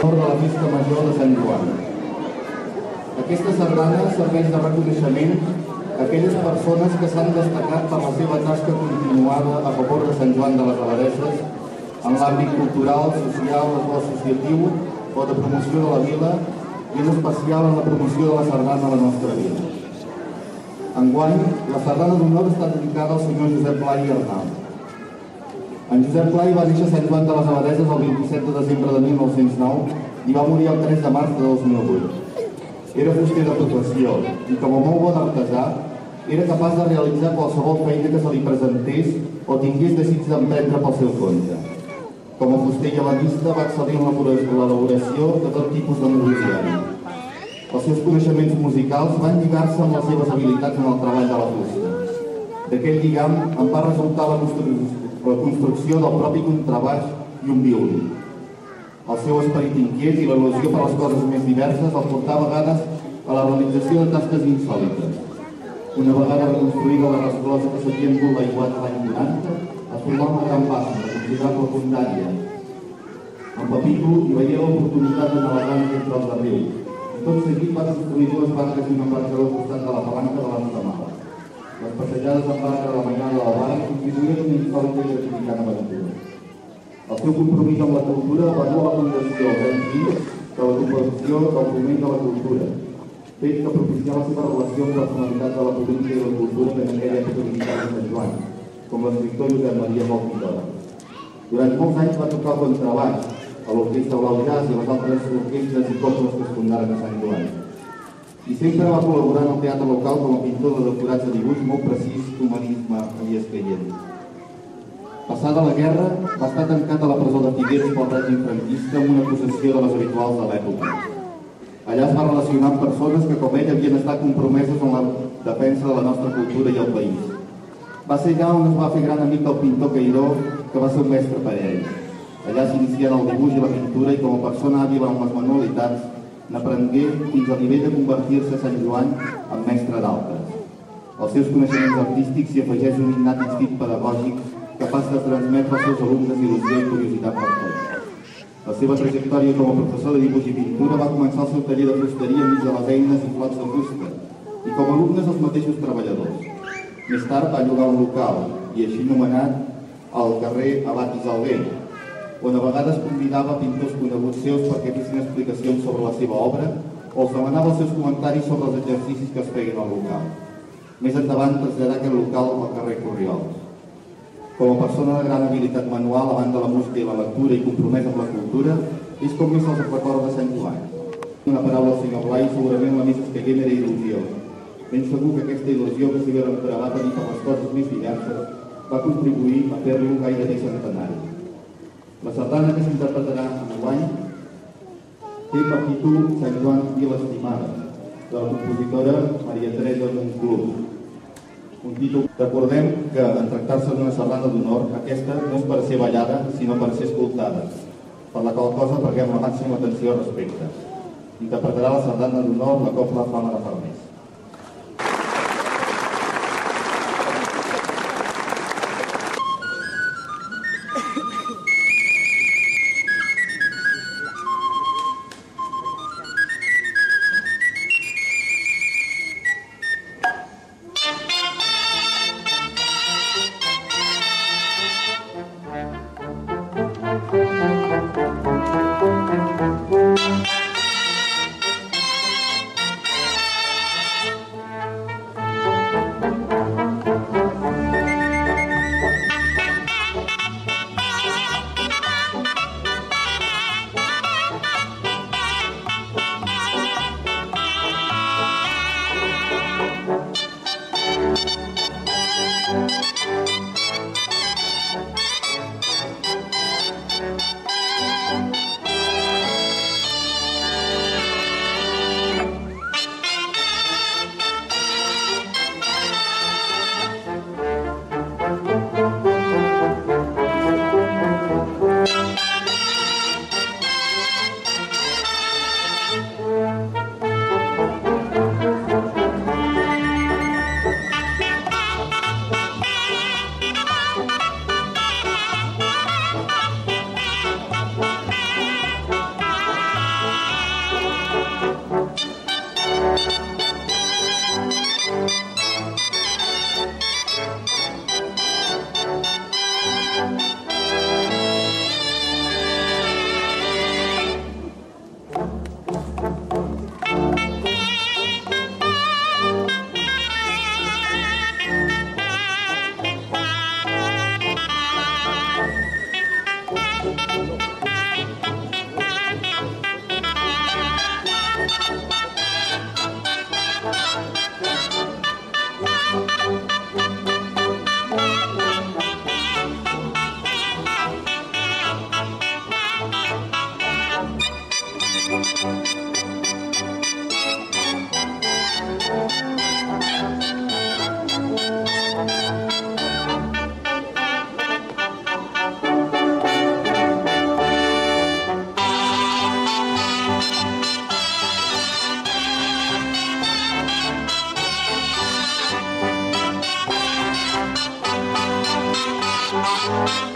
de la Festa Major de Sant Joan. Aquesta sardana serveix de reconeixement a aquelles persones que s'han destacat per la seva tasca continuada a favor de Sant Joan de les Abadesses en l'àmbit cultural, social o associatiu o de promoció de la vila i en especial en la promoció de la sardana a la nostra vila. Enguany, la sardana d'honor està dedicada al senyor Josep Blai i Arnau. En Josep Blai va néixer a Sant Joan de les Abadesses el 27 de desembre de 1909 i va morir el 3 de març de 2008. Era fuster de professió i, com a molt bon artesà, era capaç de realitzar qualsevol feina que se li presentés o tingués desig d'emprendre pel seu compte. Com a fuster i ebenista va excel·lir en l'elaboració de tot tipus de mobiliari. Els seus coneixements musicals van lligar-se amb les seves habilitats en el treball de la fusta. D'aquest lligam en va resultar la construcció del propi contrabaix i un violí. El seu esperit inquiet i l'al·lusió per les coses més diverses el portà a vegades a la realització de tasques insòlites. Una vegada reconstruïda la resclosa que s'havia endut l'aiguat l'any 90, es formà una gran bassa de considerable fondària. En Pepito hi veia l'oportunitat de navegar entre els de riu. I tot seguit va construir dues barques i un embarcador al costat de la palanca de la Nostamala. Les passejades en barca de la mainada de la barca constituïen una insòlita i gratificant aventura. El seu compromís amb la cultura va dur a la fundació Gran Fills de la Cooperació del Foment de la Cultura, fet que propicià la seva relació amb personalitats de la política i la cultura que en aquella època visitaven a Sant Joan, com l'escriptor Josep Maria Moltidora. Durant molts anys va tocar el contrabaix a l'Orquestra Blau Jazz i a les altres orquestres i cobles que es fundaren a Sant Joan. I sempre va col·laborar en el teatre local com a pintor de decorats de dibuix molt precís d'humanisme i escaient. Passada la guerra, va estar tancat a la presó de Figueres pel règim franquista amb una acusació de les habituals de l'època. Allà es va relacionar amb persones que, com ell, havien estat compromeses en la defensa de la nostra cultura i el país. Va ser allà on es va fer gran amic del pintor Cairó, que va ser un mestre per a ell. Allà s'inicià en el dibuix i la pintura i, com a persona hàbil amb les manualitats, n'aprengué fins al nivell de convertir-se a Sant Joan en mestre d'altres. Als seus coneixements artístics s'hi afegeix un innat instinct pedagògic capaç de transmetre als seus alumnes il·lusió i curiositat per tots. La seva trajectòria com a professor de dibuix i pintura va començar el seu taller de fusteria enmig de les eines i flots de fusta, i com a alumnes els mateixos treballadors. Més tard va llogar un local, i així anomenat al carrer Abat Isalbé, on a vegades convidava pintors coneguts seus perquè fessin explicacions sobre la seva obra o els demanava els seus comentaris sobre els exercicis que es feien al local. Més endavant traslladà aquest local al carrer Corriols. Com a persona de gran habilitat manual, a banda de la música i la lectura i compromès amb la cultura, és com més se'ls recorda Sant Joan. Una paraula al senyor Blai, segurament la més escaient era il·lusió. Ben segur que aquesta il·lusió que s'hi va tenir per les coses més diverses va contribuir a fer-li un gairebé centenari. La sardana que s'interpretarà enguany té per títol Sant Joan Vila Estimada, de la compositora Maria Teresa Monclús. Un títol. Recordem que en tractar-se d'una sardana d'honor, aquesta no és per ser ballada, sinó per ser escoltada, per la qual cosa paguem la màxima atenció al respecte. Interpretarà la sardana d'honor la cobla Flama de Farners. Thank you.